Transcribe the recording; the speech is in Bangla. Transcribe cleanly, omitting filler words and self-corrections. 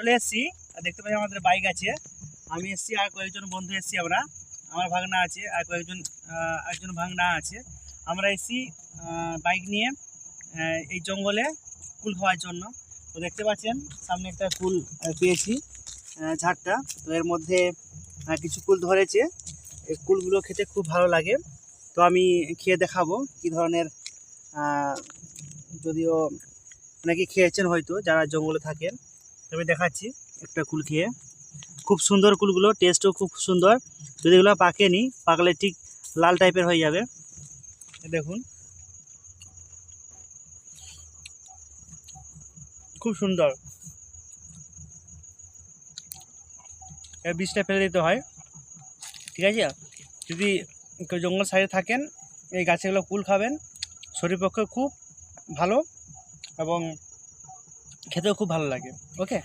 চলে এসেছি। দেখতে পাচ্ছি আমাদের বাইক আছে, আমি এসেছি আর কয়েকজন বন্ধু এসেছি। আমার ভাগনা আছে আর একজন ভাগনা আছে। আমরা এসেছি বাইক নিয়ে এই জঙ্গলে কুল খাওয়ার জন্য। তো দেখতে পাচ্ছেন সামনে একটা কুল পেয়েছি, ঝাড়টা। তো এর মধ্যে কিছু কুল ধরেছে। এই কুলগুলো খেতে খুব ভালো লাগে। তো আমি খেয়ে দেখাবো কী ধরনের, যদিও অনেকে খেয়েছেন হয়তো যারা জঙ্গলে থাকেন। আমি দেখাচ্ছি একটা কুল খেয়ে। খুব সুন্দর কুলগুলো, টেস্টও খুব সুন্দর। যদি এগুলো পাকেনি, পাকলে ঠিক লাল টাইপের হয়ে যাবে। দেখুন খুব সুন্দর। এর বীজটা ফেলে দিতে হয়, ঠিক আছে? যদি কেউ জঙ্গল সাইডে থাকেন, এই গাছগুলো কুল খাবেন, শরীর পক্ষে খুব ভালো এবং খেতেও খুব ভালো লাগে। ওকে।